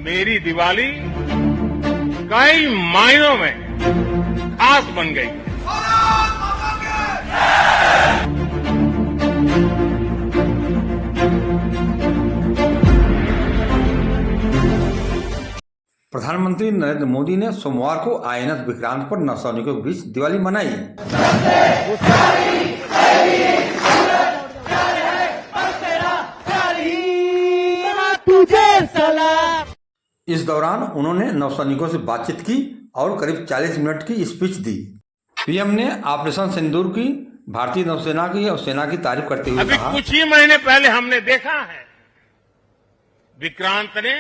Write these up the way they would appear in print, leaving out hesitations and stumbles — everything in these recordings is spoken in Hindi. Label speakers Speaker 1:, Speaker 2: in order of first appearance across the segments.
Speaker 1: मेरी दिवाली कई मायनों में खास बन गई है।
Speaker 2: प्रधानमंत्री नरेंद्र मोदी ने सोमवार को आईएनएस विक्रांत पर नौसैनिकों के बीच दिवाली मनाई। इस दौरान उन्होंने नौसैनिकों से बातचीत की और करीब 40 मिनट की स्पीच दी। पीएम ने ऑपरेशन सिंदूर की भारतीय नौसेना की और सेना की तारीफ करते हुए कहा,
Speaker 1: कुछ ही महीने पहले हमने देखा है विक्रांत ने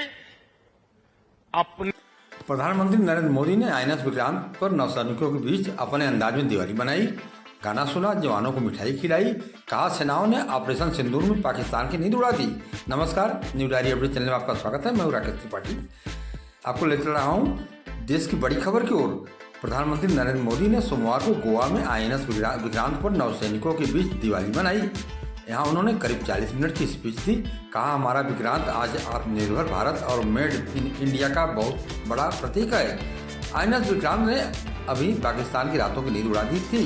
Speaker 1: अपने
Speaker 2: प्रधानमंत्री नरेंद्र मोदी ने आईएनएस विक्रांत पर नौसैनिकों के बीच अपने अंदाज में दिवाली मनाई, गाना सुना, जवानों को मिठाई खिलाई, कहा सेनाओं ने ऑपरेशन सिंदूर में पाकिस्तान की नींद उड़ा दी। नमस्कार, न्यू डायरी अपडेट चैनल में आपका स्वागत है। मैं हूं राकेश त्रिपाठी। आपको लेकर रहा हूं देश की बड़ी खबर की ओर। प्रधानमंत्री नरेंद्र मोदी ने सोमवार को गोवा में आईएनएस विक्रांत पर नौसैनिकों के बीच दिवाली मनाई। यहाँ उन्होंने करीब 40 मिनट की स्पीच दी। कहा, हमारा विक्रांत आज आत्मनिर्भर भारत और मेड इन इंडिया का बहुत बड़ा प्रतीक है। आईएनएस विक्रांत ने अभी पाकिस्तान की रातों की नींद उड़ा दी थी,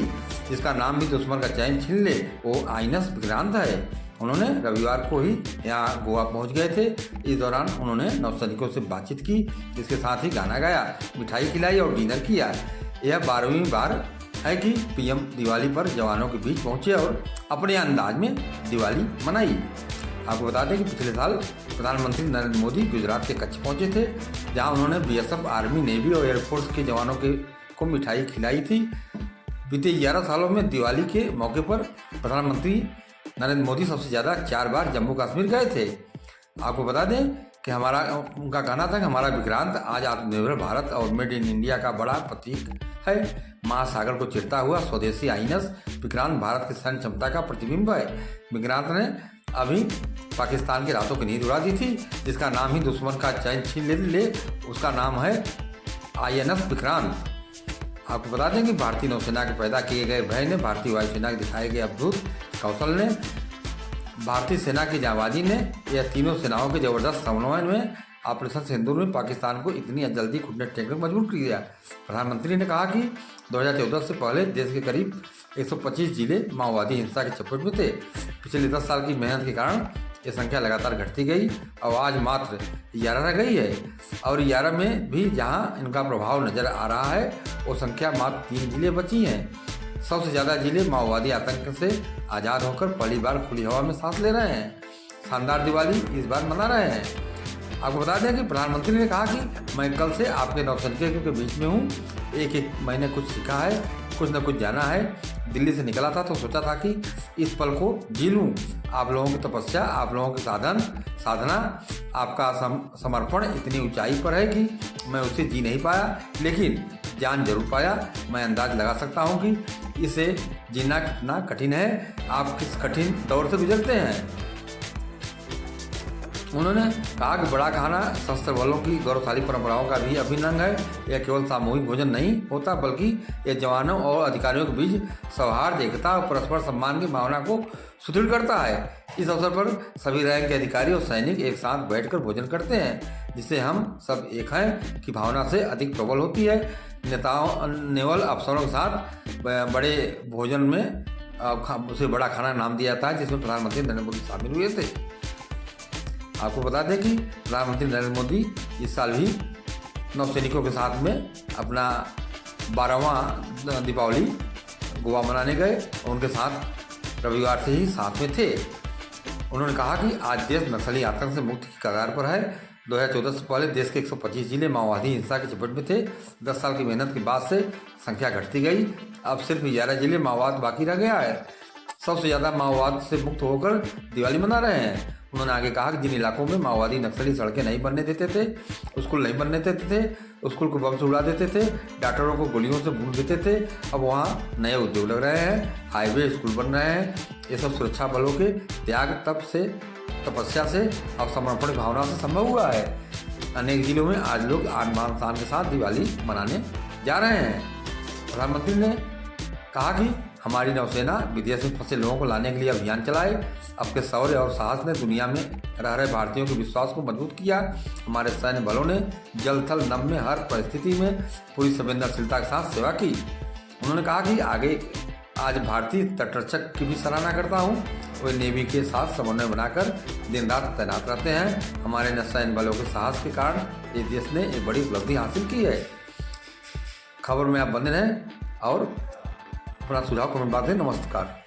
Speaker 2: जिसका नाम भी दुश्मन का चैन छीन ले, वो आईएनएस विक्रांत है। उन्होंने रविवार को ही यहाँ गोवा पहुँच गए थे। इस दौरान उन्होंने नौसैनिकों से बातचीत की, इसके साथ ही गाना गाया, मिठाई खिलाई और डिनर किया। यह 12वीं बार है कि पीएम दिवाली पर जवानों के बीच पहुंचे और अपने अंदाज में दिवाली मनाई। आपको बता दें कि पिछले साल प्रधानमंत्री नरेंद्र मोदी गुजरात के कच्छ पहुंचे थे, जहां उन्होंने बीएसएफ, आर्मी, नेवी और एयरफोर्स के जवानों को मिठाई खिलाई थी। बीते 11 सालों में दिवाली के मौके पर प्रधानमंत्री नरेंद्र मोदी सबसे ज़्यादा 4 बार जम्मू कश्मीर गए थे। आपको बता दें कि उनका कहना था कि हमारा विक्रांत आज आत्मनिर्भर भारत और मेड इन इंडिया का बड़ा प्रतीक है। महासागर को चिरता हुआ स्वदेशी आईएनएस विक्रांत भारत की सैन्य क्षमता का प्रतिबिंब है। विक्रांत ने अभी पाकिस्तान की रातों की नींद उड़ा दी थी, जिसका नाम ही दुश्मन का चैन छीन ले, उसका नाम है आईएनएस विक्रांत। आपको बता दें कि भारतीय नौसेना के पैदा किए गए भय ने भारतीय वायुसेना के दिखाए गए अद्भुत कौशल ने, भारतीय सेना की जाबाजी ने, यह तीनों सेनाओं के जबरदस्त समन्वय में ऑपरेशन सिंदूर में पाकिस्तान को इतनी जल्दी घुटने टेकने पर मजबूर किया। प्रधानमंत्री ने कहा कि 2014 से पहले देश के करीब 125 जिले माओवादी हिंसा की चपेट में थे। पिछले 10 साल की मेहनत के कारण ये संख्या लगातार घटती गई और आज मात्र 11 रह गई है। और 11 में भी जहाँ इनका प्रभाव नजर आ रहा है, वो संख्या मात्र 3 जिले बची हैं। सबसे ज़्यादा जिले माओवादी आतंक से आज़ाद होकर पहली बार खुली हवा में सांस ले रहे हैं। शानदार दिवाली इस बार मना रहे हैं। आपको बता दें कि प्रधानमंत्री ने कहा कि मैं कल से आपके नौसैनिकों के बीच में हूँ। एक मैंने कुछ सीखा है, कुछ न कुछ जाना है। दिल्ली से निकला था तो सोचा था कि इस पल को जी लूँ। आप लोगों की तपस्या, आप लोगों की साधना, आपका समर्पण इतनी ऊंचाई पर है कि मैं उसे जी नहीं पाया, लेकिन जान जरूर पाया। मैं अंदाज लगा सकता हूँ कि इसे जीना कितना कठिन है, आप किस कठिन दौर से गुजरते हैं। उन्होंने कहा कि बड़ा खाना सशस्त्र बलों की गौरवशाली परंपराओं का भी अभिन्न अंग है। यह केवल सामूहिक भोजन नहीं होता, बल्कि यह जवानों और अधिकारियों के बीच सौहार्द, एकता और परस्पर सम्मान की भावना को सुदृढ़ करता है। इस अवसर पर सभी रैंक के अधिकारी और सैनिक एक साथ बैठकर भोजन करते हैं, जिससे हम सब एक हैं की भावना से अधिक प्रबल होती है। नेताओं नेवल अफसरों के साथ बड़े भोजन में उसे बड़ा खाना नाम दिया था, जिसमें प्रधानमंत्री नरेंद्र मोदी शामिल हुए थे। आपको बता दें कि प्रधानमंत्री नरेंद्र मोदी इस साल भी नौसैनिकों के साथ में अपना 12वां दीपावली गोवा मनाने गए और उनके साथ रविवार से ही साथ में थे। उन्होंने कहा कि आज देश नक्सली आतंक से मुक्ति की कगार पर है। 2014 से पहले देश के 125 जिले माओवादी हिंसा की चपेट में थे। 10 साल की मेहनत के बाद से संख्या घटती गई, अब सिर्फ 11 जिले माओवाद बाकी रह गया है। सबसे ज़्यादा माओवाद से मुक्त होकर दिवाली मना रहे हैं। उन्होंने आगे कहा कि जिन इलाकों में माओवादी नक्सली सड़कें नहीं बनने देते थे, स्कूल नहीं बनने देते थे, स्कूल को बम से उड़ा देते थे, डॉक्टरों को गोलियों से भून देते थे, अब वहाँ नए उद्योग लग रहे हैं, हाईवे, स्कूल बन रहे हैं। ये सब सुरक्षा बलों के त्याग, तपस्या से और समर्पण भावना से संभव हुआ है। अनेक जिलों में आज लोग आन बान शान के साथ दिवाली मनाने जा रहे हैं। प्रधानमंत्री ने कहा कि हमारी नौसेना विदेश में फंसे लोगों को लाने के लिए अभियान चलाए। आपके शौर्य और साहस ने दुनिया में रह रहे भारतीयों के विश्वास को मजबूत किया। हमारे सैन्य बलों ने जल थल नभ में हर परिस्थिति में पूरी संवेदनशीलता के साथ सेवा की। उन्होंने कहा कि आगे आज भारतीय तटरक्षक की भी सराहना करता हूँ। वे नेवी के साथ समन्वय बनाकर दिन रात तैनात रहते हैं। हमारे सैन्य बलों के साहस के कारण इस देश ने एक बड़ी उपलब्धि हासिल की है। खबर में आप बने रहें और अपना सुझाव कमेंट बॉक्स में। नमस्कार।